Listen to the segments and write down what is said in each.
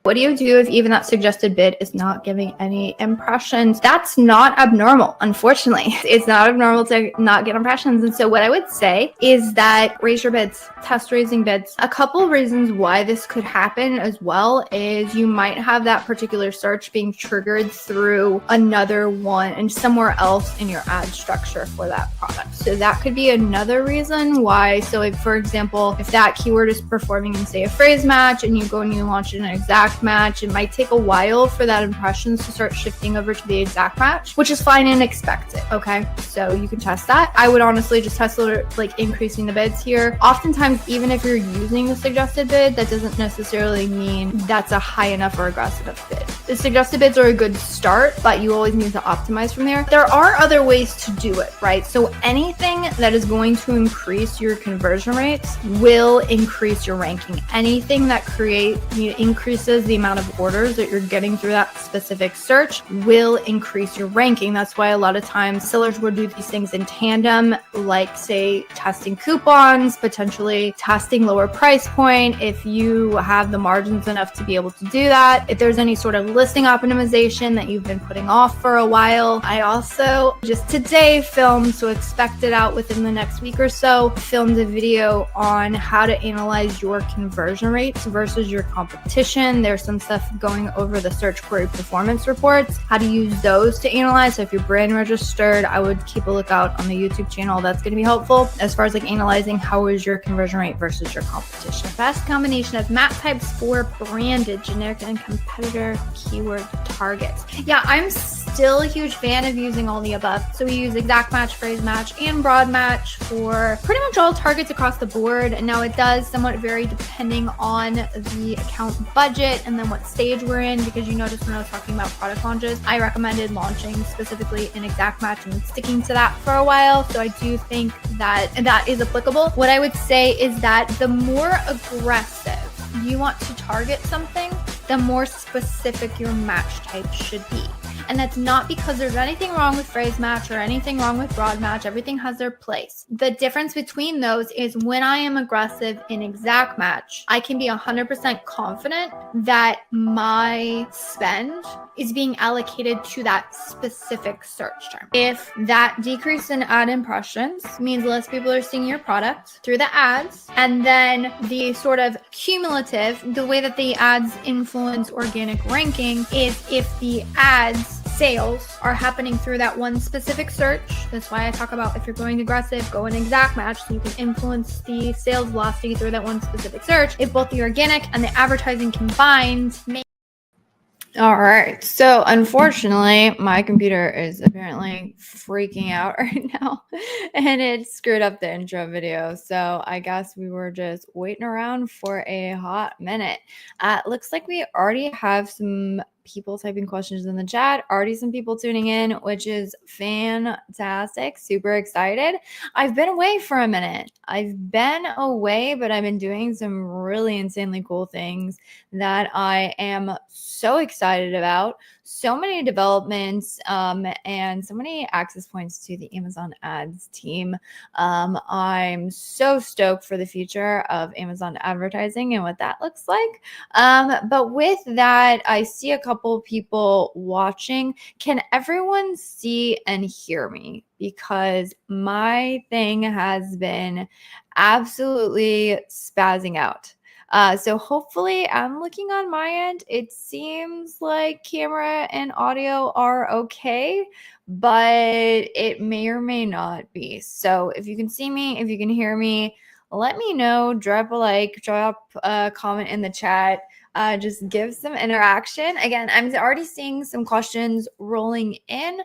What do you do if even that suggested bid is not giving any impressions? That's not abnormal, unfortunately. It's not abnormal to not get impressions. And so what I would say is that raise your bids, test raising bids. A couple of reasons why this could happen as well is you might have that particular search being triggered through another one and somewhere else in your ad structure for that product. So that could be another reason why. So if, for example, if that keyword is performing in, say, a phrase match and you go and you launch it in an exact match, it might take a while for that impressions to start shifting over to the exact match, which is fine and expected. Okay, so you can test that. I would honestly just test like increasing the bids here. Oftentimes, even if you're using the suggested bid, that doesn't necessarily mean that's a high enough or aggressive enough bid. The suggested bids are a good start, but you always need to optimize from there. There are other ways to do it, right? So anything that is going to increase your conversion rates will increase your ranking. Anything that increases the amount of orders that you're getting through that specific search will increase your ranking. That's why a lot of times sellers will do these things in tandem, like say testing coupons, potentially testing lower price point if you have the margins enough to be able to do that. If there's any sort of listing optimization that you've been putting off for a while. I also just today filmed, so expect it out within the next week or so, filmed a video on how to analyze your conversion rates versus your competition. There's some stuff going over the search query performance reports, how to use those to analyze. So if you're brand registered, I would keep a lookout on the YouTube channel. That's going to be helpful as far as like analyzing how is your conversion rate versus your competition. Best combination of map types for branded, generic, and competitor keyword targets. Yeah, I'm still a huge fan of using all the above. So we use exact match, phrase match, and broad match for pretty much all targets across the board. And now it does somewhat vary depending on the account budget and then what stage we're in, because you noticed when I was talking about product launches, I recommended launching specifically an exact match and sticking to that for a while. So I do think that that is applicable. What I would say is that the more aggressive you want to target something, the more specific your match type should be. And that's not because there's anything wrong with phrase match or anything wrong with broad match. Everything has their place. The difference between those is when I am aggressive in exact match, I can be 100% confident that my spend is being allocated to that specific search term. If that decrease in ad impressions means less people are seeing your product through the ads, and then the sort of cumulative, the way that the ads influence organic ranking is if the ads sales are happening through that one specific search. That's why I talk about if you're going aggressive, go an exact match so you can influence the sales velocity through that one specific search. If both the organic and the advertising combined All right. So unfortunately, my computer is apparently freaking out right now and it screwed up the intro video. So I guess we were just waiting around for a hot minute. Looks like we already have some people typing questions in the chat, already some people tuning in, which is fantastic. Super excited. I've been away for a minute. I've been away, but I've been doing some really insanely cool things that I am so excited about. So many developments and so many access points to the Amazon ads team. I'm so stoked for the future of Amazon advertising and what that looks like. But with that, I see a couple people watching. Can everyone see and hear me? Because my thing has been absolutely spazzing out. So hopefully I'm looking on my end. It seems like camera and audio are okay, but it may or may not be. So if you can see me, if you can hear me, let me know. Drop a like, drop a comment in the chat. Just give some interaction. Again, I'm already seeing some questions rolling in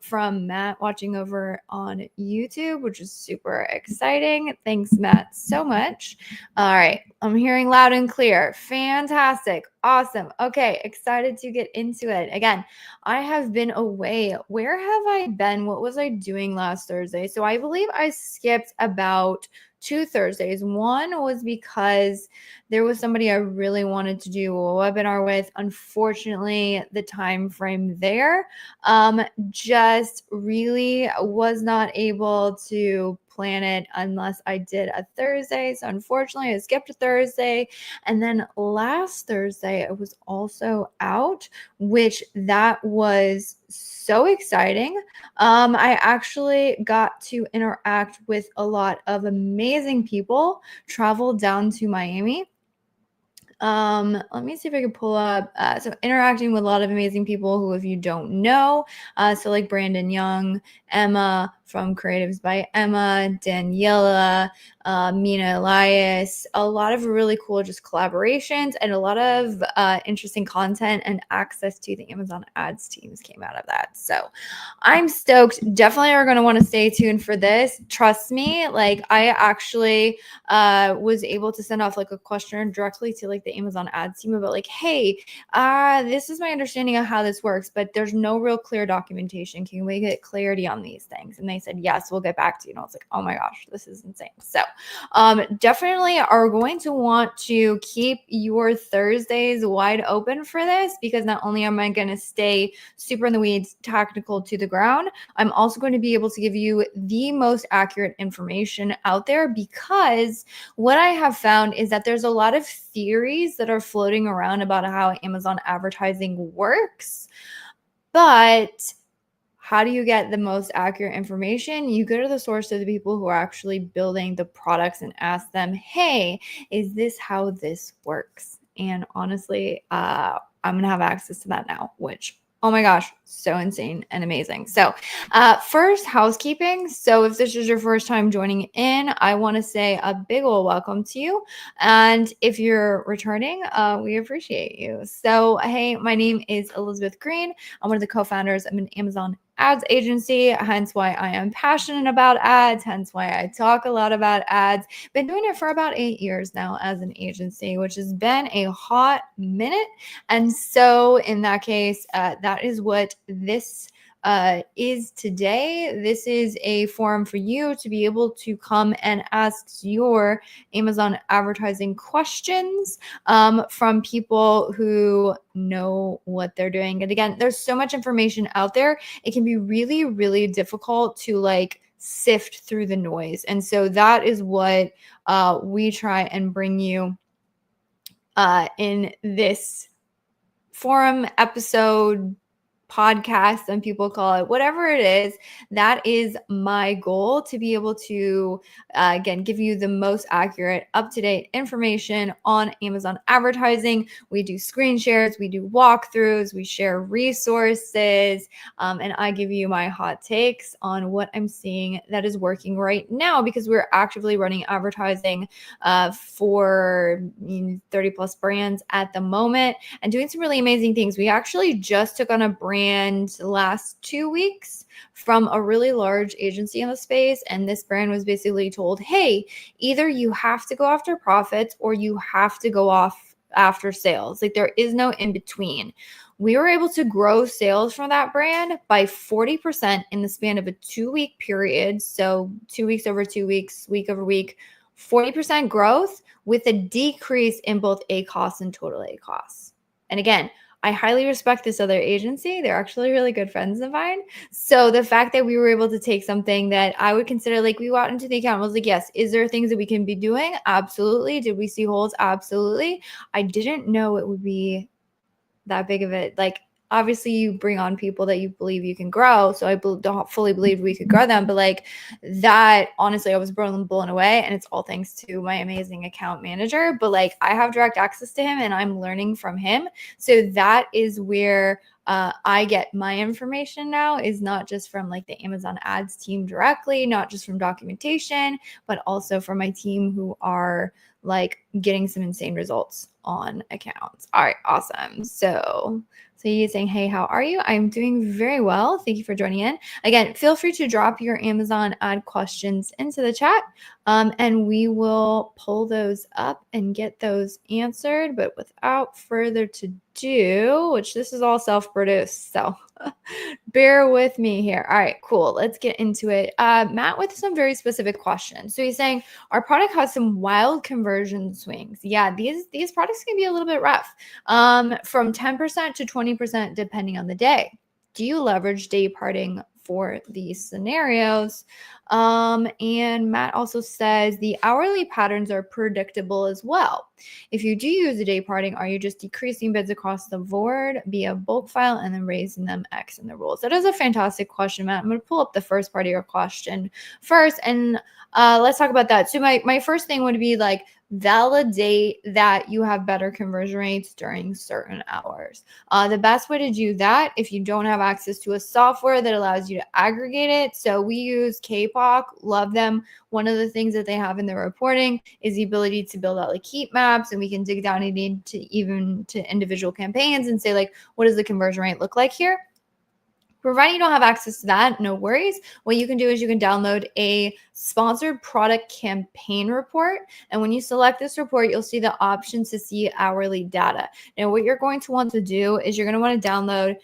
from Matt watching over on YouTube, which is super exciting. Thanks, Matt, so much. All right. I'm hearing loud and clear. Fantastic. Awesome. Okay. Excited to get into it. Again, I have been away. Where have I been? What was I doing last Thursday? So I believe I skipped about 2 Thursdays. One was because there was somebody I really wanted to do a webinar with. Unfortunately, the time frame there just really was not able to plan it unless I did a Thursday. So unfortunately, I skipped a Thursday. And then last Thursday, I was also out, which that was so exciting. I actually got to interact with a lot of amazing people, traveled down to Miami. Let me see if I can pull up. So interacting with a lot of amazing people who, if you don't know, so like Brandon Young, Emma from Creatives by Emma, Daniela, Mina Elias, a lot of really cool just collaborations and a lot of interesting content and access to the Amazon ads teams came out of that. So I'm stoked. Definitely are going to want to stay tuned for this. Trust me, like I actually was able to send off like a questionnaire directly to like the Amazon ads team about like, hey, this is my understanding of how this works, but there's no real clear documentation. Can we get clarity on these things? And they said, yes, we'll get back to you. And I was like, oh my gosh, this is insane. So definitely are going to want to keep your Thursdays wide open for this, because not only am I going to stay super in the weeds, technical to the ground, I'm also going to be able to give you the most accurate information out there, because what I have found is that there's a lot of theories that are floating around about how Amazon advertising works, but how do you get the most accurate information? You go to the source of the people who are actually building the products and ask them, hey, is this how this works? And honestly, I'm going to have access to that now, which, oh my gosh, so insane and amazing. So first, housekeeping. So if this is your first time joining in, I want to say a big ol' welcome to you. And if you're returning, we appreciate you. So, hey, my name is Elizabeth Greene. I'm one of the co-founders of an Amazon ads agency, hence why I am passionate about ads, hence why I talk a lot about ads. Been doing it for about 8 years now as an agency, which has been a hot minute. And so in that case, that is what this is today. This is a forum for you to be able to come and ask your Amazon advertising questions from people who know what they're doing. And again, there's so much information out there. It can be really, really difficult to like sift through the noise. And so that is what we try and bring you in this forum episode, podcast, some people call it, whatever it is. That is my goal, to be able to again give you the most accurate, up-to-date information on Amazon advertising. We do screen shares, we do walkthroughs, we share resources, and I give you my hot takes on what I'm seeing that is working right now, because we're actively running advertising for 30 plus brands at the moment and doing some really amazing things. We actually just took on a brand last 2 weeks from a really large agency in the space. And this brand was basically told, hey, either you have to go after profits or you have to go off after sales. Like there is no in between. We were able to grow sales from that brand by 40% in the span of a 2-week period. So 2 weeks over 2 weeks, week over week, 40% growth with a decrease in both ACoS and total ACoS. And again, I highly respect this other agency. They're actually really good friends of mine. So the fact that we were able to take something that I would consider, like, we got into the account and was like, yes, is there things that we can be doing? Absolutely. Did we see holes? Absolutely. I didn't know it would be that big of it. Like, obviously you bring on people that you believe you can grow. So I don't fully believe we could grow them, but like that, honestly, I was blown away, and it's all thanks to my amazing account manager. But like I have direct access to him and I'm learning from him. So that is where I get my information now, is not just from like the Amazon ads team directly, not just from documentation, but also from my team who are like getting some insane results on accounts. All right, awesome. So you're saying, hey, how are you? I'm doing very well. Thank you for joining in. Again, feel free to drop your Amazon ad questions into the chat, and we will pull those up and get those answered. But without further ado, which this is all self-produced, so bear with me here. All right, cool. Let's get into it. Matt with some very specific questions. So he's saying, our product has some wild conversion swings. Yeah, these products can be a little bit rough, from 10% to 20% depending on the day. Do you leverage day parting for these scenarios? And Matt also says the hourly patterns are predictable as well. If you do use a day parting, are you just decreasing bids across the board via bulk file and then raising them X in the rules? That is a fantastic question, Matt. I'm going to pull up the first part of your question first, and let's talk about that. So my first thing would be like, validate that you have better conversion rates during certain hours. The best way to do that, if you don't have access to a software that allows you to aggregate it, so we use KPOC, love them. One of the things that they have in their reporting is the ability to build out like heat maps, and we can dig down into even to individual campaigns and say like, what does the conversion rate look like here? Providing you don't have access to that, no worries. What you can do is you can download a sponsored product campaign report. And when you select this report, you'll see the options to see hourly data. Now, what you're going to want to do is you're going to want to download,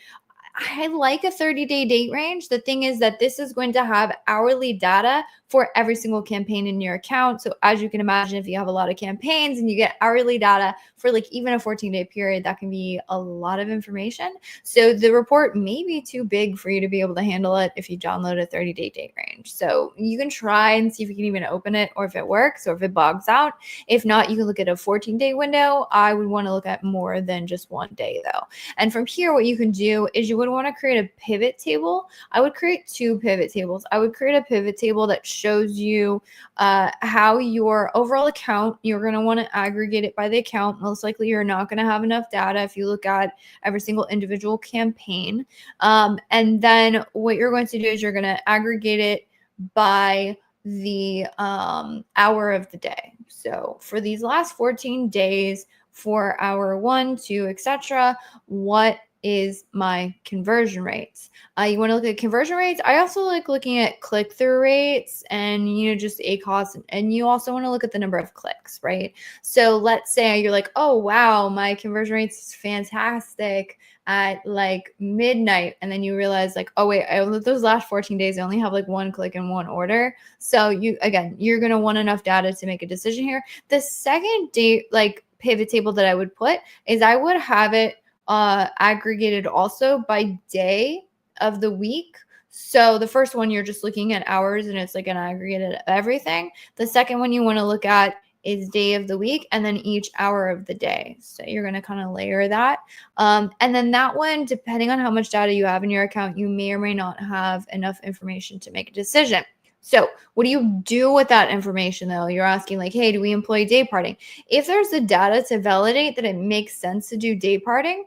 I like a 30-day date range. The thing is that this is going to have hourly data for every single campaign in your account. So as you can imagine, if you have a lot of campaigns and you get hourly data for like even a 14-day period, that can be a lot of information. So the report may be too big for you to be able to handle it if you download a 30-day date range. So you can try and see if you can even open it or if it works or if it bogs out. If not, you can look at a 14-day window. I would want to look at more than just one day though. And from here, what you can do is you would want to create a pivot table. I would create 2 pivot tables. I would create a pivot table that shows you how your overall account, you're going to want to aggregate it by the account. Most likely you're not going to have enough data if you look at every single individual campaign. And then what you're going to do is you're going to aggregate it by the hour of the day. So for these last 14 days, for hour 1, 2, etc., what is my conversion rates? You want to look at conversion rates. I also like looking at click-through rates and, just ACoS, and you also want to look at the number of clicks, right? So let's say you're like, oh, wow, my conversion rates is fantastic at like midnight. And then you realize like, oh, wait, those last 14 days, I only have like 1 click and 1 order. So you're going to want enough data to make a decision here. The second date, like pivot table that I would put is I would have it aggregated also by day of the week. So the first one, you're just looking at hours and it's like an aggregated of everything. The second one you want to look at is day of the week and then each hour of the day. So you're going to kind of layer that. And then that one, depending on how much data you have in your account, you may or may not have enough information to make a decision. So what do you do with that information though? You're asking like, hey, do we employ day parting? If there's the data to validate that it makes sense to do day parting,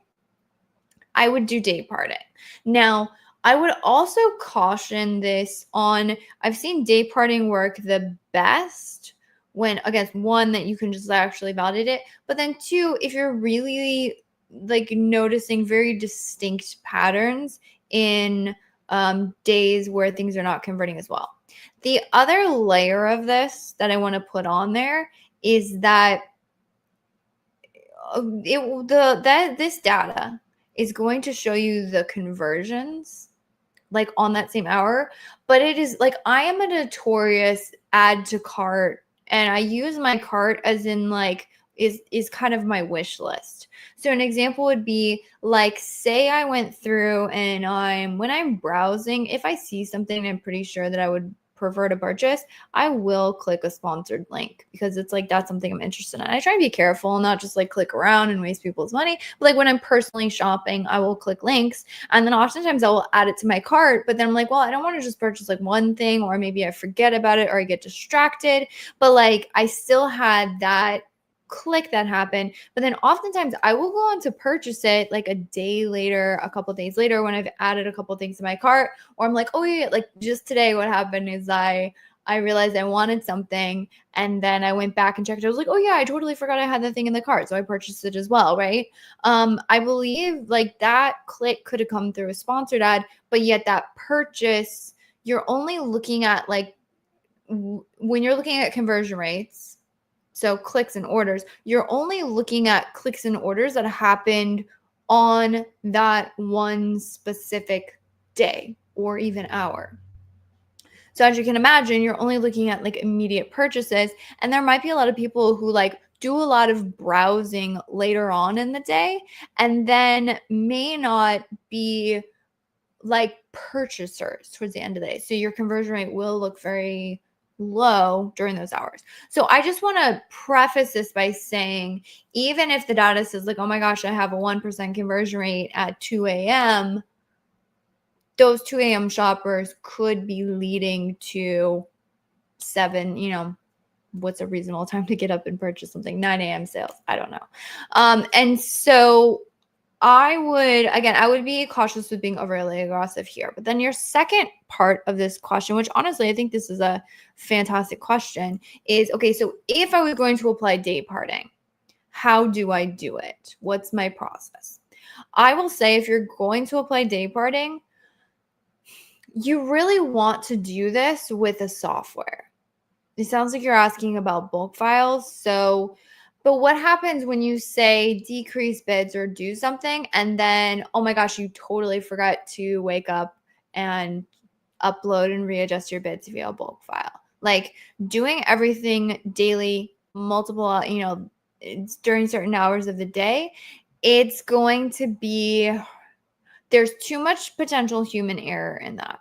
I would do day parting. Now, I would also caution this on, I've seen day parting work the best when, against one, that you can just actually validate it. But then 2, if you're really like noticing very distinct patterns in days where things are not converting as well. The other layer of this that I want to put on there is that this data is going to show you the conversions like on that same hour, but it is like, I am a notorious add to cart, and I use my cart as in like is kind of my wish list. So an example would be like, say I went through and when I'm browsing, if I see something I'm pretty sure that I would prefer to purchase, I will click a sponsored link because it's like, that's something I'm interested in. I try to be careful, not just like click around and waste people's money, but like when I'm personally shopping, I will click links, and then oftentimes I will add it to my cart, but then I'm like, well, I don't want to just purchase like one thing, or maybe I forget about it or I get distracted, but like I still had that click that happened. But then oftentimes I will go on to purchase it like a day later, a couple days later, when I've added a couple things to my cart, or I'm like, oh yeah, like just today what happened is I realized I wanted something, and then I went back and checked. I was like, oh yeah, I totally forgot I had the thing in the cart, so I purchased it as well, right? I believe like that click could have come through a sponsored ad, but yet that purchase, you're only looking at like, when you're looking at conversion rates, so clicks and orders, you're only looking at clicks and orders that happened on that one specific day or even hour. So as you can imagine, you're only looking at like immediate purchases, and there might be a lot of people who like do a lot of browsing later on in the day and then may not be like purchasers towards the end of the day. So your conversion rate will look very low during those hours. So I just want to preface this by saying, even if the data says like, oh my gosh, I have a 1% conversion rate at 2 a.m., those 2 a.m. shoppers could be leading to 7, what's a reasonable time to get up and purchase something? 9 a.m. sales. I don't know. And so I would be cautious with being overly aggressive here. But then your second part of this question, which honestly, I think this is a fantastic question, is, okay, so if I was going to apply day parting, how do I do it? What's my process? I will say, if you're going to apply day parting, you really want to do this with a software. It sounds like you're asking about bulk files. But what happens when you say decrease bids or do something, and then, oh my gosh, you totally forgot to wake up and upload and readjust your bids via a bulk file? Like, doing everything daily, multiple, during certain hours of the day, it's going to be, there's too much potential human error in that,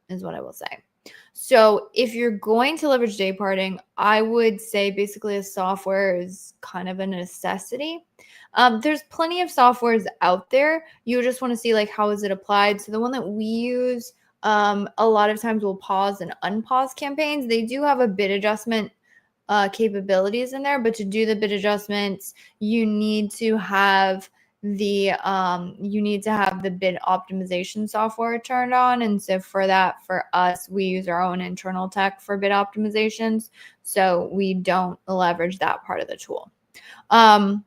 is what I will say. So if you're going to leverage day parting, I would say basically a software is kind of a necessity. There's plenty of softwares out there. You just want to see like, how is it applied? So the one that we use, a lot of times will pause and unpause campaigns. They do have a bid adjustment capabilities in there, but to do the bid adjustments, you need to have the bid optimization software turned on. And so for us, we use our own internal tech for bid optimizations, so we don't leverage that part of the tool. And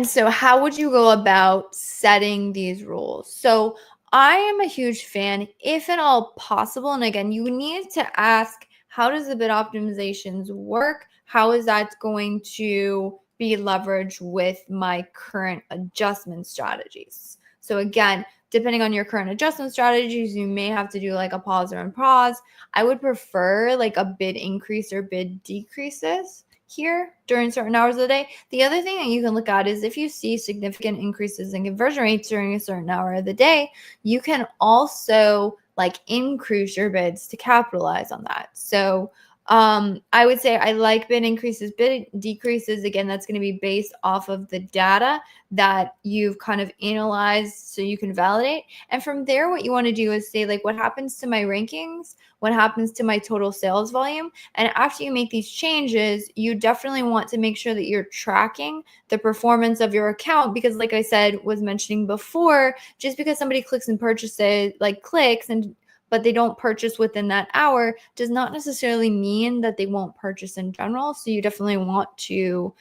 so how would you go about setting these rules? So I am a huge fan, if at all possible, and again, you need to ask, how does the bid optimizations work? How is that going to be leveraged with my current adjustment strategies? So again, depending on your current adjustment strategies, you may have to do like a pause or unpause. I would prefer like a bid increase or bid decreases here during certain hours of the day. The other thing that you can look at is, if you see significant increases in conversion rates during a certain hour of the day, you can also like increase your bids to capitalize on that. So I would say I like bid increases, bid decreases. Again, that's going to be based off of the data that you've kind of analyzed so you can validate. And from there, what you want to do is say, like, what happens to my rankings? What happens to my total sales volume? And after you make these changes, you definitely want to make sure that you're tracking the performance of your account, because like I said, was mentioning before, just because somebody clicks and purchases, like clicks and but they don't purchase within that hour, does not necessarily mean that they won't purchase in general. So you definitely want to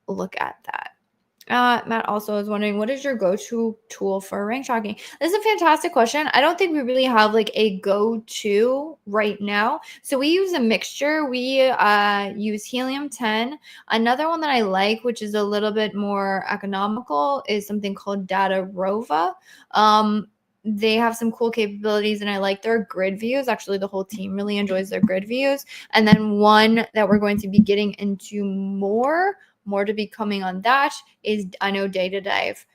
look at that. Matt also is wondering, what is your go-to tool for rank tracking? This is a fantastic question. I don't think we really have like a go-to right now. So we use a mixture. We use Helium 10. Another one that I like, which is a little bit more economical, is something called Data Rova. They have some cool capabilities, and I like their grid views. Actually, the whole team really enjoys their grid views. And then one that we're going to be getting into more to be coming on that is, I know Data Dive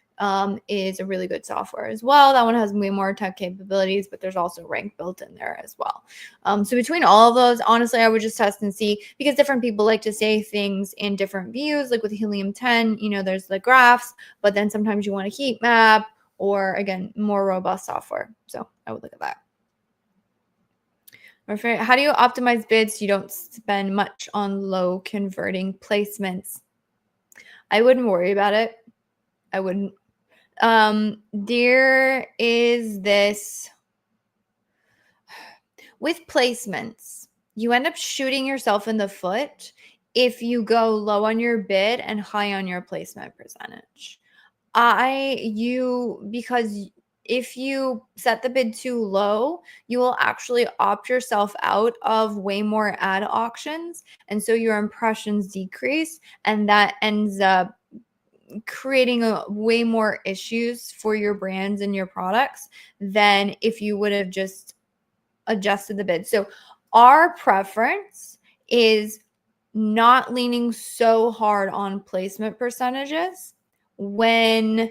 is a really good software as well. That one has way more tech capabilities, but there's also rank built in there as well. So between all of those, honestly, I would just test and see, because different people like to say things in different views. Like with Helium 10, there's the graphs, but then sometimes you want a heat map, or again, more robust software. So I would look at that. How do you optimize bids so you don't spend much on low converting placements? I wouldn't worry about it. I wouldn't. There is this with placements, you end up shooting yourself in the foot if you go low on your bid and high on your placement percentage. Because if you set the bid too low, you will actually opt yourself out of way more ad auctions. And so your impressions decrease, and that ends up creating way more issues for your brands and your products than if you would have just adjusted the bid. So our preference is not leaning so hard on placement percentages when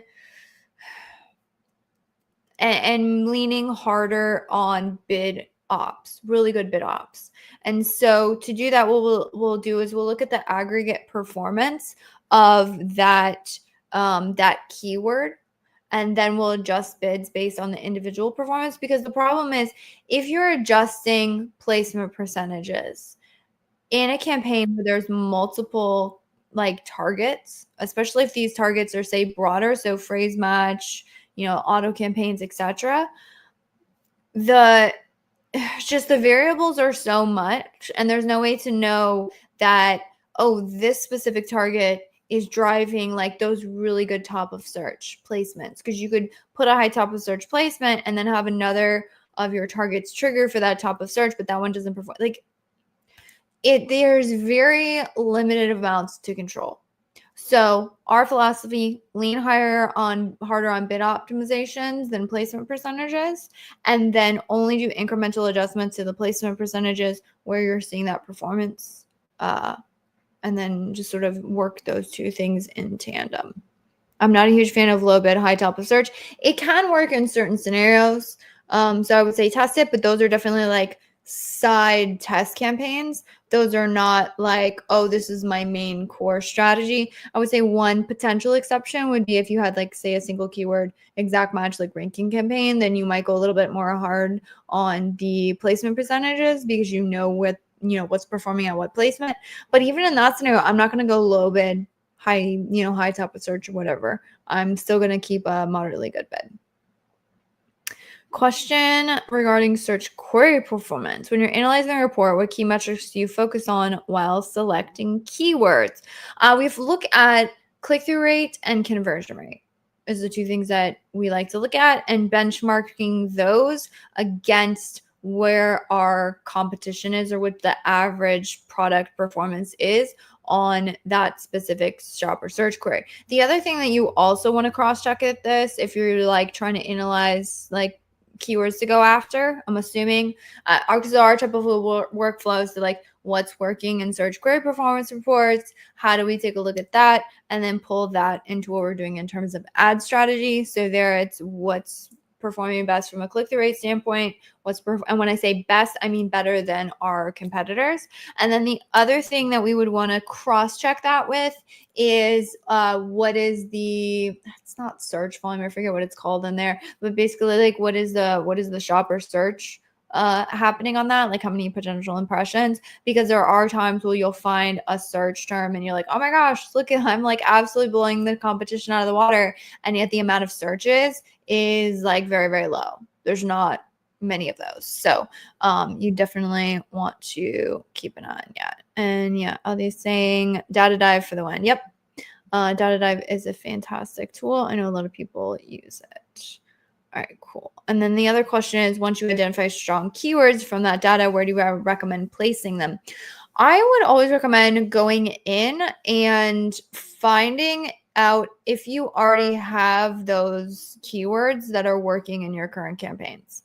and leaning harder on bid ops, really good bid ops. And so to do that, what we'll do is we'll look at the aggregate performance of that keyword, and then we'll adjust bids based on the individual performance. Because the problem is, if you're adjusting placement percentages in a campaign where there's multiple like targets, especially if these targets are, say, broader, so phrase match, auto campaigns, etc., the variables are so much, and there's no way to know that, oh, this specific target is driving like those really good top of search placements, because you could put a high top of search placement and then have another of your targets trigger for that top of search, but that one doesn't perform. Like there's very limited amounts to control. So our philosophy, lean harder on bid optimizations than placement percentages, and then only do incremental adjustments to the placement percentages where you're seeing that performance, and then just sort of work those two things in tandem. I'm not a huge fan of low bid, high top of search. It can work in certain scenarios. So I would say test it, but those are definitely like side test campaigns. Those are not like, oh, this is my main core strategy. I would say one potential exception would be if you had like, say, a single keyword exact match like ranking campaign, then you might go a little bit more hard on the placement percentages, because what's performing at what placement. But even in that scenario, I'm not going to go low bid, high top of search or whatever. I'm still going to keep a moderately good bid. Question regarding search query performance. When you're analyzing a report, what key metrics do you focus on while selecting keywords? We've looked at click-through rate and conversion rate is the two things that we like to look at, and benchmarking those against where our competition is, or what the average product performance is on that specific shopper search query. The other thing that you also want to cross-check at this, if you're like trying to analyze like keywords to go after, I'm assuming, because our typical workflow is to like, what's working in search query performance reports, how do we take a look at that, and then pull that into what we're doing in terms of ad strategy. So there it's what's performing best from a click-through rate standpoint, and when I say best, I mean better than our competitors. And then the other thing that we would want to cross-check that with is what is it's not search volume, I forget what it's called in there, but basically like what is the shopper search happening on that, like how many potential impressions, because there are times where you'll find a search term and you're like, oh my gosh, look at, I'm like absolutely blowing the competition out of the water, and yet the amount of searches is like very, very low. There's not many of those. So you definitely want to keep an eye on that. And yeah, Ali's saying Data Dive for the win. Yep. Data Dive is a fantastic tool. I know a lot of people use it. All right, cool. And then the other question is, once you identify strong keywords from that data, where do you recommend placing them? I would always recommend going in and finding out if you already have those keywords that are working in your current campaigns,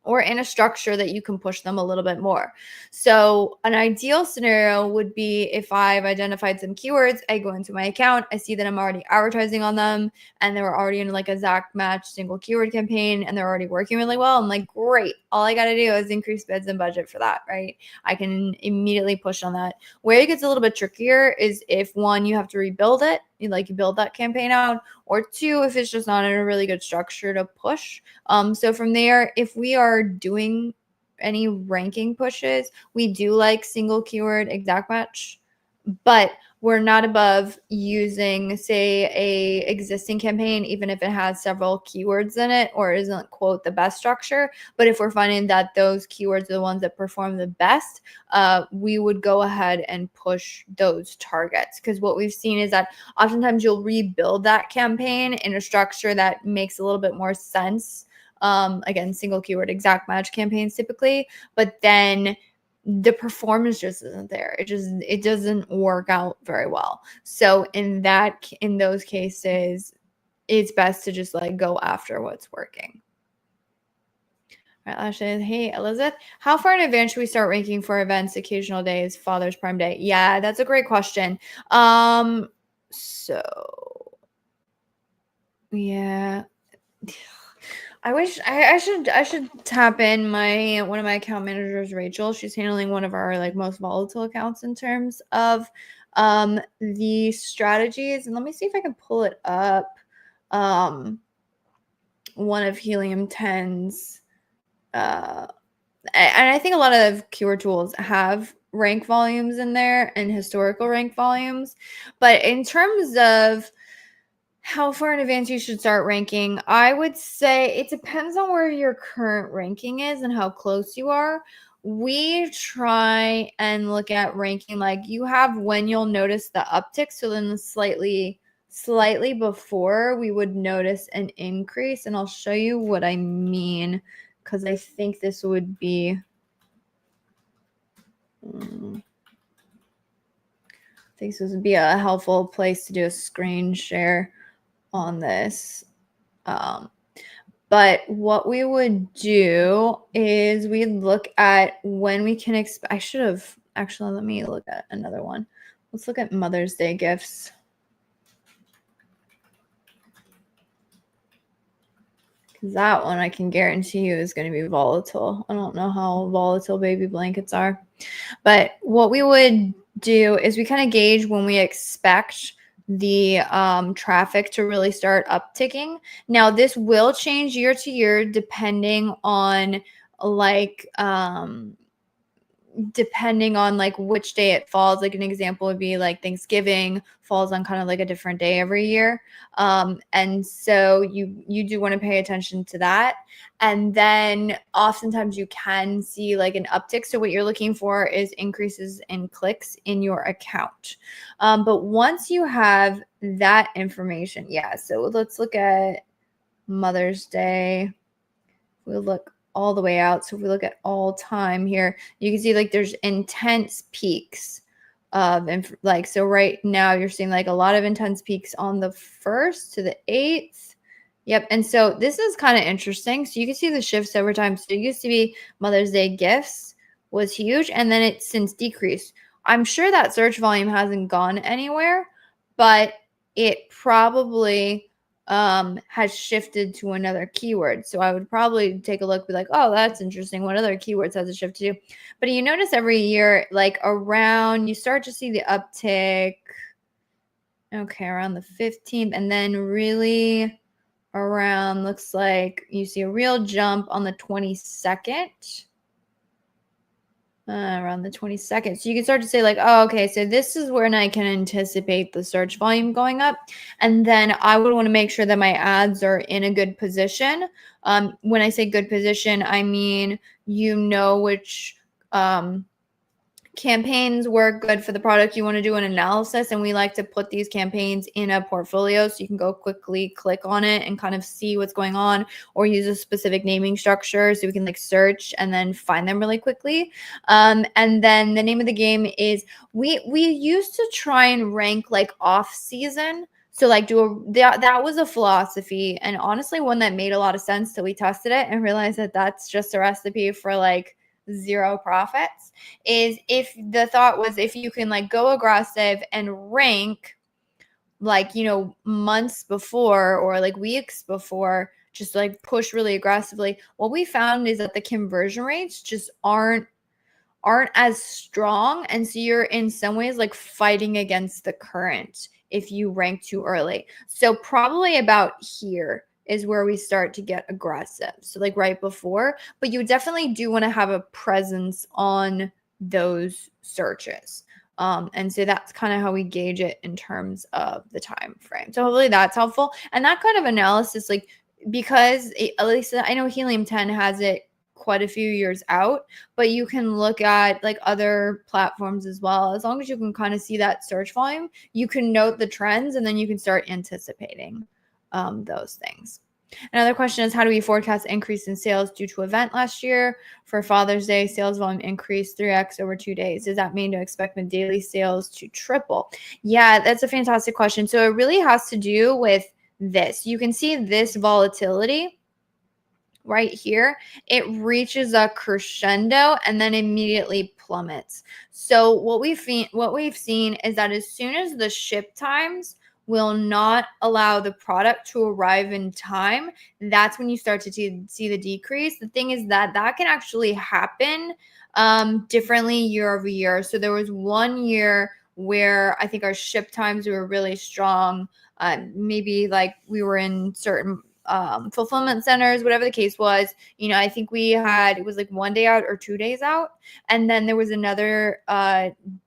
or in a structure that you can push them a little bit more. So an ideal scenario would be if I've identified some keywords, I go into my account, I see that I'm already advertising on them, and they were already in like a exact match single keyword campaign, and they're already working really well. I'm like, great. All I got to do is increase bids and budget for that, right? I can immediately push on that. Where it gets a little bit trickier is if, one, you have to rebuild it, you build that campaign out, or two, if it's just not in a really good structure to push. So from there, if we are doing any ranking pushes, we do like single keyword exact match, but we're not above using, say, a existing campaign, even if it has several keywords in it or isn't, quote, the best structure. But if we're finding that those keywords are the ones that perform the best, we would go ahead and push those targets. Because what we've seen is that oftentimes you'll rebuild that campaign in a structure that makes a little bit more sense. Again, single keyword exact match campaigns typically, but then the performance just isn't there. It doesn't work out very well. So in those cases, it's best to just like go after what's working. All right, Ashley, hey Elizabeth, how far in advance should we start ranking for events, occasional days, Father's Prime Day? Yeah, that's a great question. So yeah. I should tap in one of my account managers, Rachel. She's handling one of our like most volatile accounts in terms of the strategies. And let me see if I can pull it up. One of Helium 10's and I think a lot of keyword tools have rank volumes in there and historical rank volumes. But in terms of how far in advance you should start ranking, I would say it depends on where your current ranking is and how close you are. We try and look at ranking like you have when you'll notice the uptick. So then the slightly before we would notice an increase. And I'll show you what I mean because I think this would be I think this would be a helpful place to do a screen share on this. But what we would do is we'd look at when we can expect. I should have actually, let me look at another one. Let's look at Mother's Day gifts. Because that one I can guarantee you is going to be volatile. I don't know how volatile baby blankets are. But what we would do is we kind of gauge when we expect the traffic to really start upticking. Now, this will change year to year depending on like which day it falls. Like an example would be like Thanksgiving falls on kind of like a different day every year. And so you do want to pay attention to that. And then oftentimes you can see like an uptick. So what you're looking for is increases in clicks in your account. But once you have that information, yeah. So let's look at Mother's Day. We'll look all the way out. So if we look at all time here, you can see like there's intense peaks of like, so right now you're seeing like a lot of intense peaks on the 1st to the 8th. Yep. And so this is kind of interesting. So you can see the shifts over time. So it used to be Mother's Day gifts was huge, and then it's since decreased. I'm sure that search volume hasn't gone anywhere, but it probably has shifted to another keyword. So I would probably take a look, be like, oh, that's interesting. What other keywords has it shifted to? But you notice every year, like around, you start to see the uptick. Okay, around the 15th, and then really around, looks like you see a real jump on the 22nd. Around the 22nd. So you can start to say like, oh, okay, so this is when I can anticipate the search volume going up. And then I would want to make sure that my ads are in a good position. When I say good position, I mean, you know, which campaigns work good for the product. You want to do an analysis, and we like to put these campaigns in a portfolio so you can go quickly click on it and kind of see what's going on, or use a specific naming structure so we can like search and then find them really quickly. And then the name of the game is we used to try and rank like off season. So like that was a philosophy, and honestly one that made a lot of sense till we tested it and realized that that's just a recipe for like zero profits. Is if the thought was if you can like go aggressive and rank like, you know, months before or like weeks before, just like push really aggressively, what we found is that the conversion rates just aren't as strong. And so you're in some ways like fighting against the current if you rank too early. So probably about here is where we start to get aggressive. So like right before, but you definitely do want to have a presence on those searches. And so that's kind of how we gauge it in terms of the time frame. So hopefully that's helpful. And that kind of analysis, like, because at least I know Helium 10 has it quite a few years out, but you can look at like other platforms as well. As long as you can kind of see that search volume, you can note the trends, and then you can start anticipating those things. Another question is, how do we forecast increase in sales due to event last year? For Father's Day, sales volume increased 3x over 2 days. Does that mean to expect the daily sales to triple? Yeah, that's a fantastic question. So it really has to do with this. You can see this volatility right here. It reaches a crescendo and then immediately plummets. So what we've seen is that as soon as the ship times will not allow the product to arrive in time, that's when you start to see the decrease. The thing is that can actually happen differently year over year. So there was one year where I think our ship times were really strong. Maybe like we were in certain fulfillment centers, whatever the case was. I think it was like 1 day out or 2 days out. And then there was another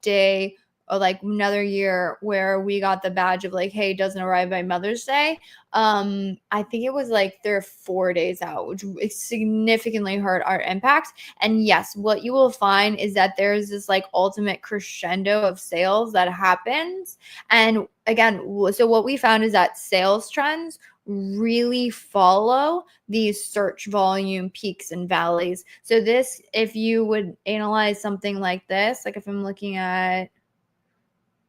day or like another year where we got the badge of like, hey, it doesn't arrive by Mother's Day. I think it was like they're 4 days out, which significantly hurt our impact. And yes, what you will find is that there's this like ultimate crescendo of sales that happens. And again, so what we found is that sales trends really follow these search volume peaks and valleys. So this, if you would analyze something like this, like if I'm looking at,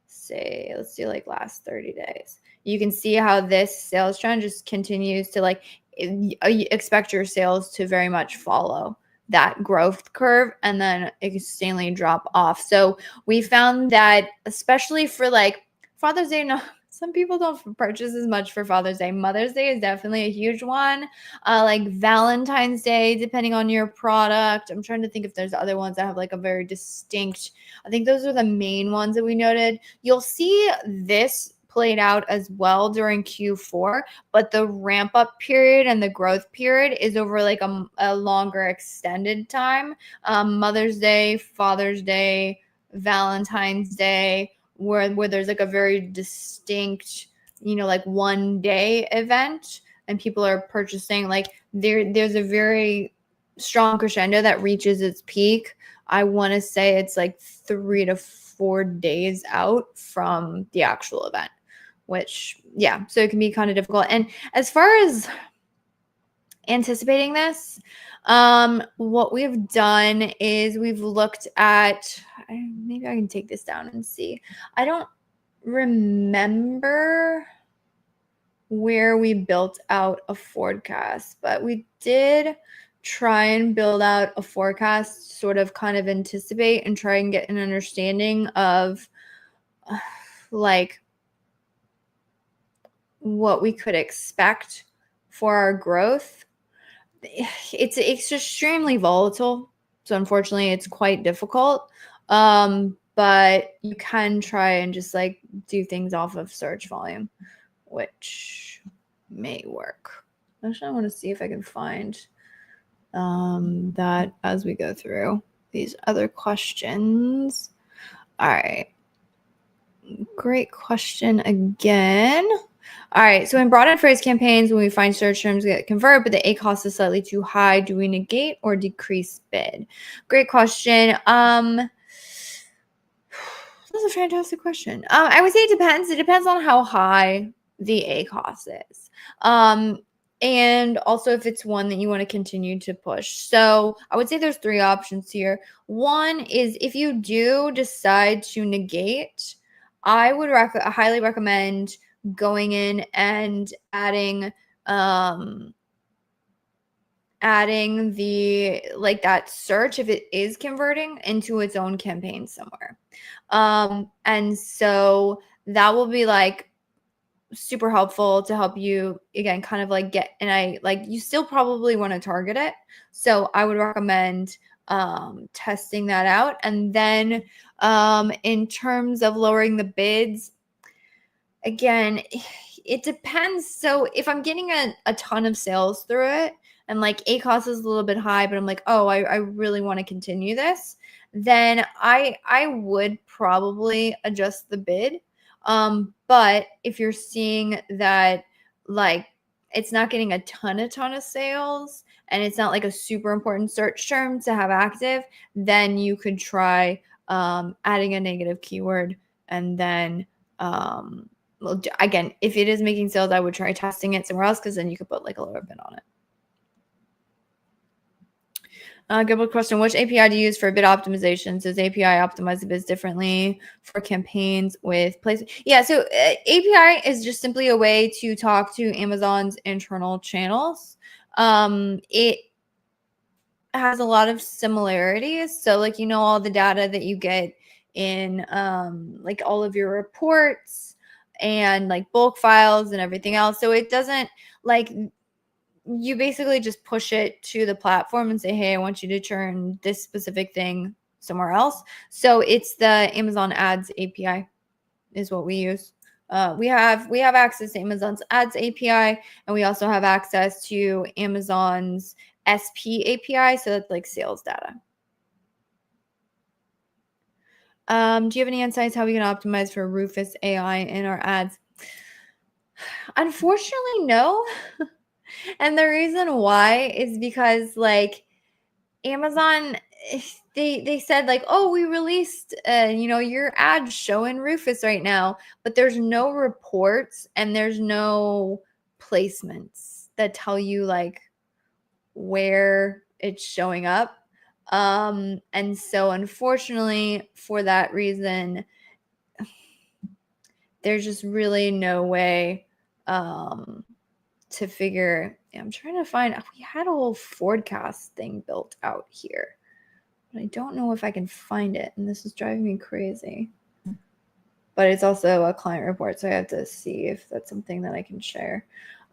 say, let's do like last 30 days, you can see how this sales trend just continues to like, expect your sales to very much follow that growth curve and then insanely drop off. So we found that especially for like Father's Day, no, some people don't purchase as much for Father's Day. Mother's Day is definitely a huge one. Like Valentine's Day, depending on your product. I'm trying to think if there's other ones that have like a very distinct, I think those are the main ones that we noted. You'll see this played out as well during Q4, but the ramp up period and the growth period is over like a longer extended time. Mother's Day, Father's Day, Valentine's Day, where there's like a very distinct, like 1 day event and people are purchasing, like there's a very strong crescendo that reaches its peak. I want to say it's like 3 to 4 days out from the actual event, which, yeah, so it can be kind of difficult. And as far as anticipating this, what we've done is we've looked at, maybe I can take this down and see. I don't remember where we built out a forecast, but we did try and build out a forecast, sort of kind of anticipate and try and get an understanding of like what we could expect for our growth. It's extremely volatile, so unfortunately it's quite difficult, but you can try and just like do things off of search volume, which may work. Actually, I want to see if I can find that as we go through these other questions. All right, great question again. All right, so in broad and phrase campaigns, when we find search terms get convert, but the A cost is slightly too high, do we negate or decrease bid? Great question. That's a fantastic question. I would say it depends. It depends on how high the A cost is. And also if it's one that you want to continue to push. So I would say there's 3 options here. One is if you do decide to negate, I would highly recommend going in and adding the like that search, if it is converting, into its own campaign somewhere. And so that will be like super helpful to help you again kind of like get, and I like, you still probably want to target it, so I would recommend testing that out. And then in terms of lowering the bids, again, it depends. So if I'm getting a ton of sales through it and like A cost is a little bit high, but I'm like, oh, I really want to continue this, then I would probably adjust the bid. But if you're seeing that like it's not getting a ton of sales and it's not like a super important search term to have active, then you could try adding a negative keyword. And then well, again, if it is making sales, I would try testing it somewhere else, because then you could put like a lower bid on it. Good question. Which API do you use for bid optimization? Does API optimize the bids differently for campaigns with placement? Yeah, so API is just simply a way to talk to Amazon's internal channels. It has a lot of similarities. So like, all the data that you get in like all of your reports and like bulk files and everything else. So it doesn't like, you basically just push it to the platform and say, hey, I want you to turn this specific thing somewhere else. So it's the Amazon Ads API is what we use. We have access to Amazon's Ads API, and we also have access to Amazon's SP API. So that's like sales data. Do you have any insights how we can optimize for Rufus AI in our ads? Unfortunately, no. And the reason why is because like Amazon, they said like, oh, we released your ad showing Rufus right now, but there's no reports and there's no placements that tell you like where it's showing up. And so unfortunately for that reason, there's just really no way to figure. I'm trying to find, we had a whole forecast thing built out here, but I don't know if I can find it, and this is driving me crazy. But it's also a client report, so I have to see if that's something that I can share.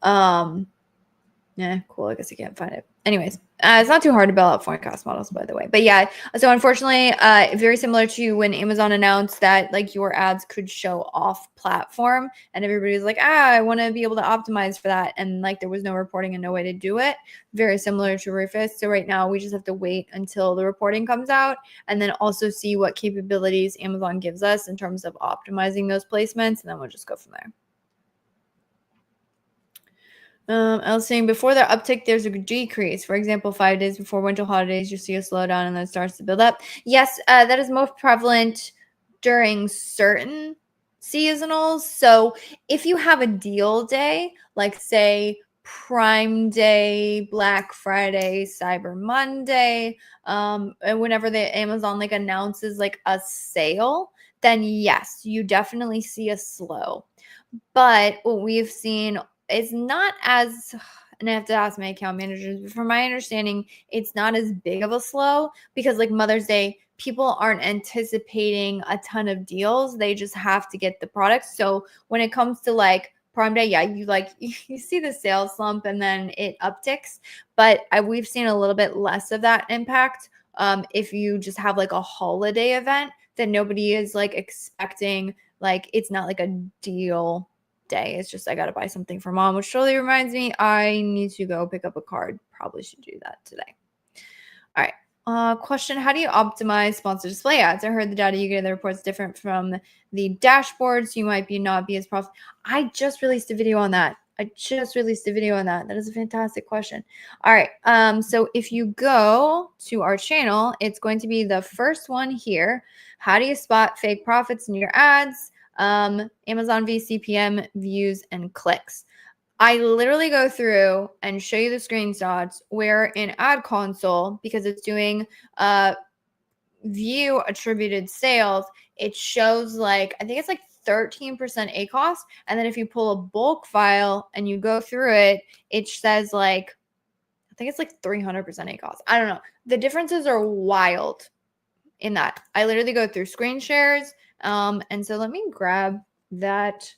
Yeah, cool. I guess I can't find it. Anyways, it's not too hard to build out forecast models, by the way. But yeah, so unfortunately, very similar to when Amazon announced that like your ads could show off platform, and everybody was like, I want to be able to optimize for that, and like there was no reporting and no way to do it. Very similar to Rufus. So right now we just have to wait until the reporting comes out, and then also see what capabilities Amazon gives us in terms of optimizing those placements, and then we'll just go from there. I was saying before the uptick, there's a decrease. For example, 5 days before winter holidays, you see a slowdown and then it starts to build up. Yes, that is most prevalent during certain seasonals. So if you have a deal day, like say Prime Day, Black Friday, Cyber Monday, and whenever the Amazon like announces like a sale, then yes, you definitely see a slow. But what we've seen is not as, and I have to ask my account managers, but from my understanding, it's not as big of a slow because like Mother's Day, people aren't anticipating a ton of deals. They just have to get the products. So when it comes to like Prime Day, yeah, you see the sales slump and then it upticks. But we've seen a little bit less of that impact. If you just have like a holiday event that nobody is like expecting, like it's not like a deal day. It's just I gotta buy something for mom, which totally reminds me I need to go pick up a card. Probably should do that today. All right. Question: how do you optimize sponsored display ads? I heard the data you get in the reports different from the dashboards. You might not be as profitable. I just released a video on that. That is a fantastic question. All right. So if you go to our channel, it's going to be the first one here. How do you spot fake profits in your ads? Amazon VCPM, views, and clicks. I literally go through and show you the screenshots where in Ad Console, because it's doing view attributed sales, it shows like, I think it's like 13% ACoS. And then if you pull a bulk file and you go through it, it says like, I think it's like 300% ACoS. I don't know. The differences are wild in that. I literally go through screen shares. And so let me grab that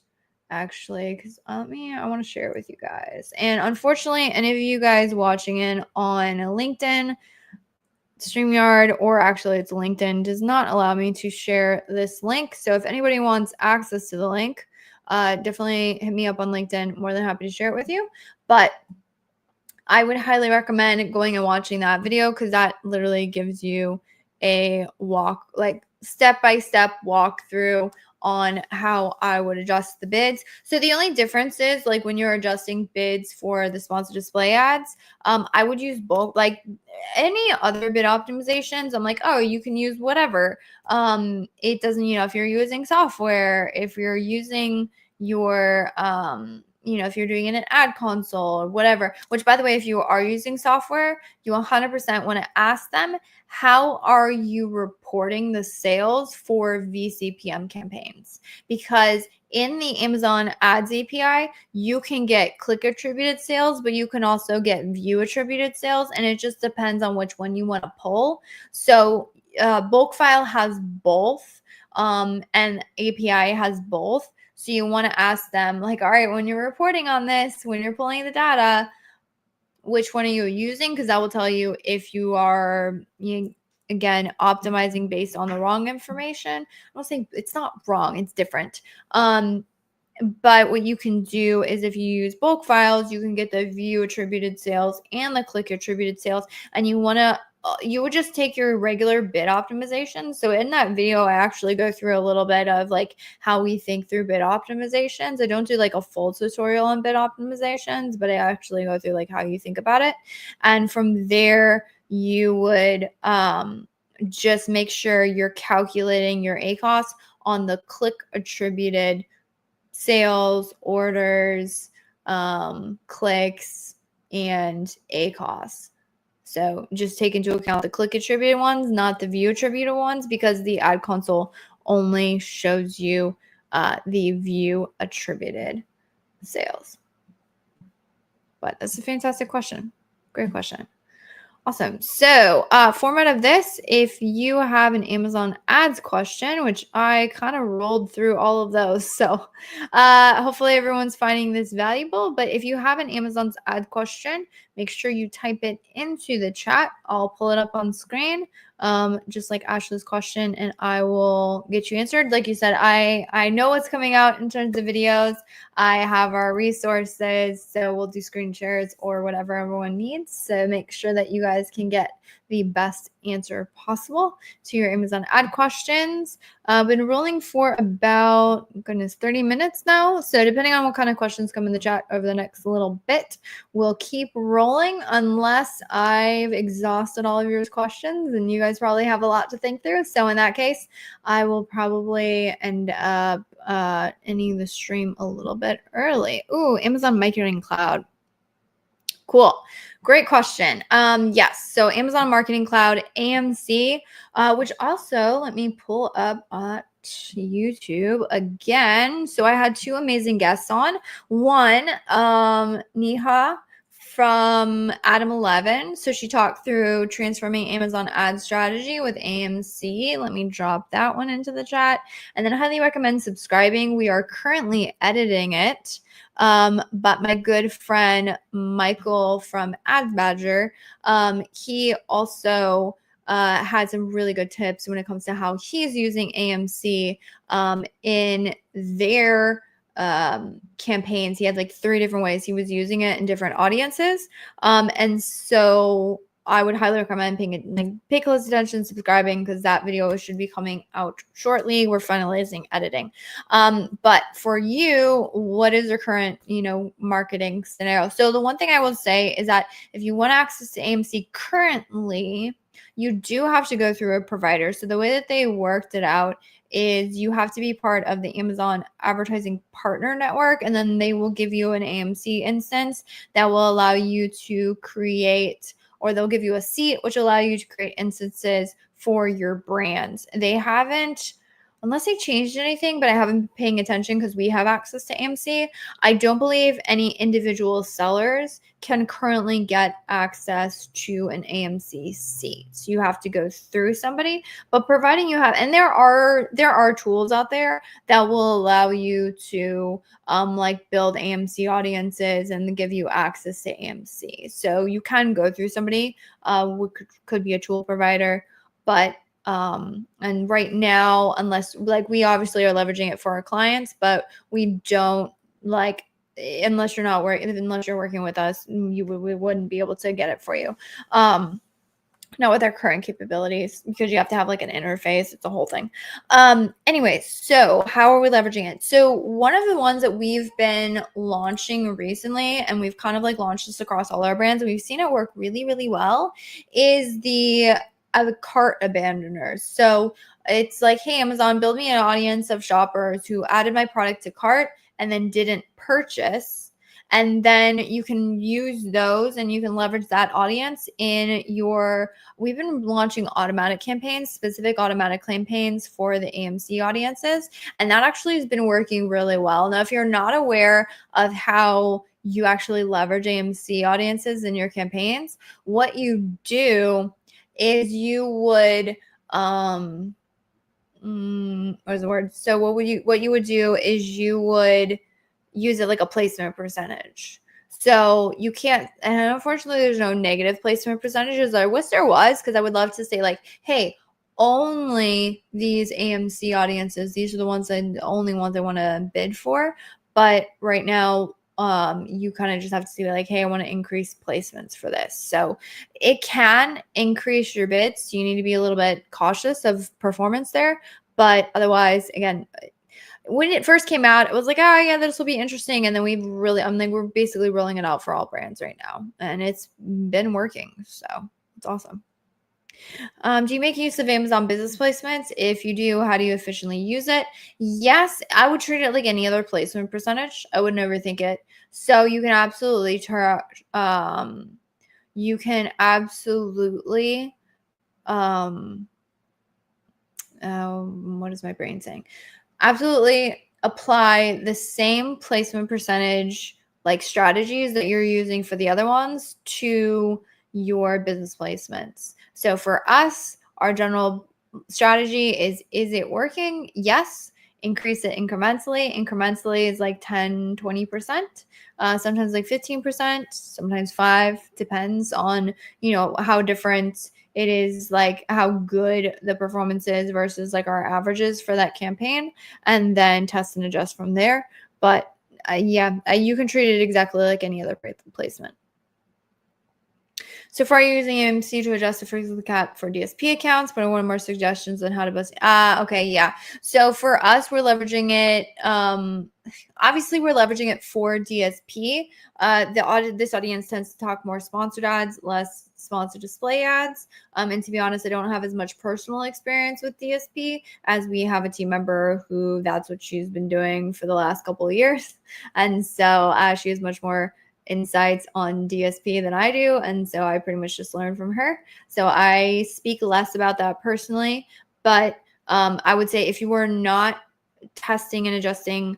actually, because I want to share it with you guys. And unfortunately, any of you guys watching in on LinkedIn, StreamYard, or actually it's LinkedIn, does not allow me to share this link. So if anybody wants access to the link, definitely hit me up on LinkedIn. More than happy to share it with you. But I would highly recommend going and watching that video because that literally gives you a step-by-step walkthrough on how I would adjust the bids. So the only difference is like when you're adjusting bids for the sponsored display ads, I would use both. Like any other bid optimizations, I'm like, oh, you can use whatever. It doesn't, if you're using software, if you're using your if you're doing it in Ad Console or whatever, which by the way, if you are using software, you 100% want to ask them, how are you reporting the sales for VCPM campaigns? Because in the Amazon Ads API, you can get click attributed sales, but you can also get view attributed sales. And it just depends on which one you want to pull. So bulk file has both, and API has both. So you want to ask them like, all right, when you're reporting on this, when you're pulling the data, which one are you using? Because that will tell you if you are, again, optimizing based on the wrong information. I don't say it's not wrong, it's different. But what you can do is if you use bulk files, you can get the view attributed sales and the click attributed sales. And you want to, you would just take your regular bid optimization. So in that video, I actually go through a little bit of like how we think through bid optimizations. I don't do like a full tutorial on bid optimizations, but I actually go through like how you think about it. And from there, you would just make sure you're calculating your ACoS on the click attributed sales, orders, clicks, and ACoS. So just take into account the click attributed ones, not the view attributed ones, because the ad console only shows you the view attributed sales. But that's a fantastic question. Great question. Awesome. So format of this, if you have an Amazon ads question, which I kind of rolled through all of those. So hopefully everyone's finding this valuable. But if you have an Amazon's ad question, make sure you type it into the chat. I'll pull it up on screen, just like Ashley's question, and I will get you answered. Like you said, I know what's coming out in terms of videos. I have our resources, so we'll do screen shares or whatever everyone needs. So make sure that you guys can get the best answer possible to your Amazon ad questions. I've been rolling for about, goodness, 30 minutes now. So depending on what kind of questions come in the chat over the next little bit, we'll keep rolling unless I've exhausted all of your questions, and you guys probably have a lot to think through. So in that case, I will probably end up ending the stream a little bit early. Ooh, Amazon Marketing Cloud. Cool. Great question. Yes. So Amazon Marketing Cloud, AMC, which also let me pull up YouTube again. So I had two amazing guests on. One, Neha from Adam 11. So she talked through transforming Amazon ad strategy with AMC. Let me drop that one into the chat. And then I highly recommend subscribing. We are currently editing it. But my good friend Michael from Ads Badger, he also had some really good tips when it comes to how he's using AMC in their campaigns. He had like 3 different ways he was using it in different audiences. And so I would highly recommend pay close attention, subscribing, because that video should be coming out shortly. We're finalizing editing. But for you, what is your current, marketing scenario? So the one thing I will say is that if you want access to AMC currently, you do have to go through a provider. So the way that they worked it out is you have to be part of the Amazon Advertising Partner Network, and then they will give you an AMC instance that will allow you to create, or they'll give you a seat, which will allow you to create instances for your brands. They haven't, unless they changed anything, but I haven't been paying attention because we have access to AMC. I don't believe any individual sellers can currently get access to an AMC seat. So you have to go through somebody, but providing you have, and there are tools out there that will allow you to build AMC audiences and give you access to AMC. So you can go through somebody, could be a tool provider, but and right now, unless we obviously are leveraging it for our clients, but we don't unless you're working with us, we wouldn't be able to get it for you. Not with our current capabilities, because you have to have like an interface. It's a whole thing. Anyway, so how are we leveraging it? So one of the ones that we've been launching recently, and we've kind of launched this across all our brands, and we've seen it work really, really well, is the cart abandoners. So it's like, hey, Amazon, build me an audience of shoppers who added my product to cart and then didn't purchase. And then you can use those and you can leverage that audience in we've been launching automatic campaigns, specific automatic campaigns for the AMC audiences. And that actually has been working really well. Now, if you're not aware of how you actually leverage AMC audiences in your campaigns, what you do is you would what is the word? So what you would do is you would use it like a placement percentage. So you can't, and unfortunately there's no negative placement percentages. I wish there was, because I would love to say like, hey, only these AMC audiences, these are the ones and the only ones I want to bid for. But right now, you kind of just have to see like, hey, I want to increase placements for this. So it can increase your bids. You need to be a little bit cautious of performance there. But otherwise, again, when it first came out, it was like, oh yeah, this will be interesting. And then we've really, I'm like, we're basically rolling it out for all brands right now. And it's been working. So it's awesome. Do you make use of Amazon business placements? If you do, how do you efficiently use it? Yes, I would treat it like any other placement percentage. I would never think it. So you can absolutely you can absolutely what is my brain saying? Absolutely apply the same placement percentage like strategies that you're using for the other ones to your business placements. So for us, our general strategy is it working? Yes. Increase it incrementally. Incrementally is like 10, 20%, sometimes like 15%, sometimes 5, depends on, you know, how different it is, like how good the performance is versus like our averages for that campaign, and then test and adjust from there. But you can treat it exactly like any other placement. So far, you're using AMC to adjust the frequency cap for DSP accounts, but I want more suggestions on how to bust. Okay, yeah. So for us, we're leveraging it. Obviously, we're leveraging it for DSP. This audience tends to talk more sponsored ads, less sponsored display ads. And to be honest, I don't have as much personal experience with DSP, as we have a team member who that's what she's been doing for the last couple of years. And so she has much more insights on DSP than I do. And so I pretty much just learned from her. So I speak less about that personally. But I would say if you were not testing and adjusting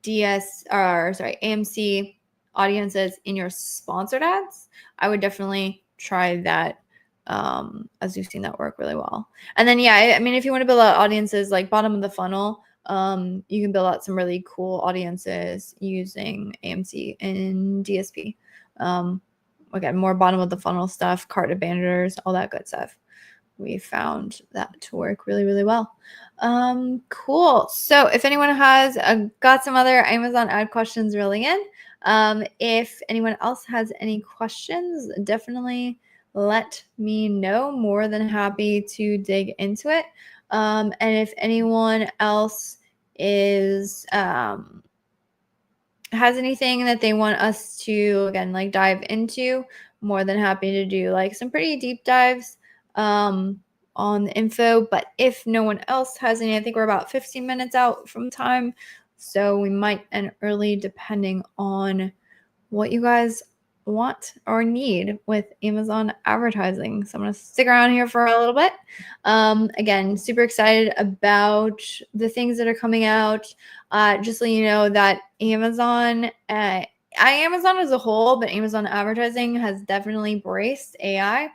AMC audiences in your sponsored ads, I would definitely try that, as you've seen that work really well. And then, yeah, I mean, if you want to build out audiences like bottom of the funnel, you can build out some really cool audiences using AMC and DSP. Again, more bottom of the funnel stuff, cart abandoners, all that good stuff. We found that to work really, really well. Cool. So if anyone has got some other Amazon ad questions rolling in, if anyone else has any questions, definitely let me know. More than happy to dig into it. And if anyone else is has anything that they want us to, again, like dive into, more than happy to do like some pretty deep dives on the info. But if no one else has any, I think we're about 15 minutes out from time, so we might end early depending on what you guys want or need with Amazon advertising. So I'm going to stick around here for a little bit. Again, super excited about the things that are coming out. Just so you know that Amazon as a whole, but Amazon advertising has definitely embraced AI,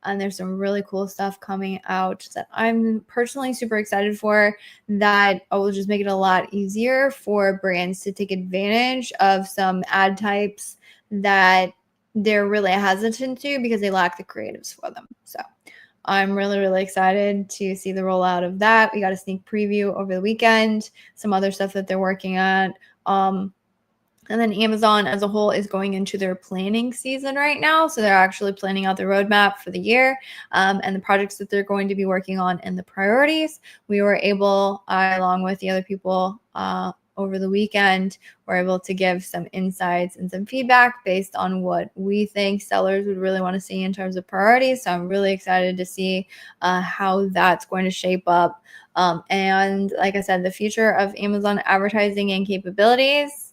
and there's some really cool stuff coming out that I'm personally super excited for, that will just make it a lot easier for brands to take advantage of some ad types that they're really hesitant to because they lack the creatives for them. So I'm really, really excited to see the rollout of that. We got a sneak preview over the weekend, some other stuff that they're working on. And then Amazon as a whole is going into their planning season right now. So they're actually planning out the roadmap for the year, and the projects that they're going to be working on and the priorities. We were able, along with the other people over the weekend, were able to give some insights and some feedback based on what we think sellers would really want to see in terms of priorities. So I'm really excited to see how that's going to shape up. And like I said, the future of Amazon advertising and capabilities,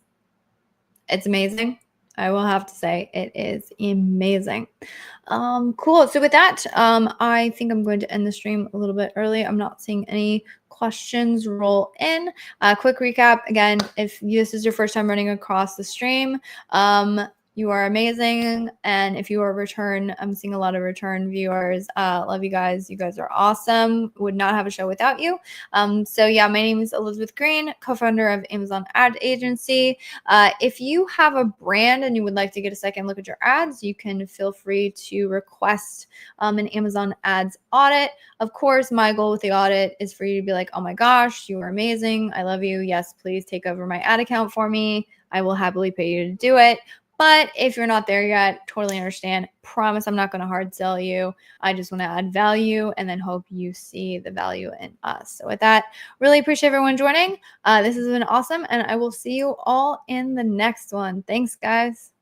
it's amazing. I will have to say it is amazing. Cool. So with that, I think I'm going to end the stream a little bit early. I'm not seeing any questions roll in. Quick recap again, if this is your first time running across the stream, You are amazing. And if you are a return, I'm seeing a lot of return viewers. Love you guys. You guys are awesome. Would not have a show without you. So yeah, my name is Elizabeth Greene, co-founder of Amazon Ad Agency. If you have a brand and you would like to get a second look at your ads, you can feel free to request an Amazon ads audit. Of course, my goal with the audit is for you to be like, oh my gosh, you are amazing. I love you. Yes, please take over my ad account for me. I will happily pay you to do it. But if you're not there yet, totally understand. Promise I'm not going to hard sell you. I just want to add value and then hope you see the value in us. So with that, really appreciate everyone joining. This has been awesome, and I will see you all in the next one. Thanks, guys.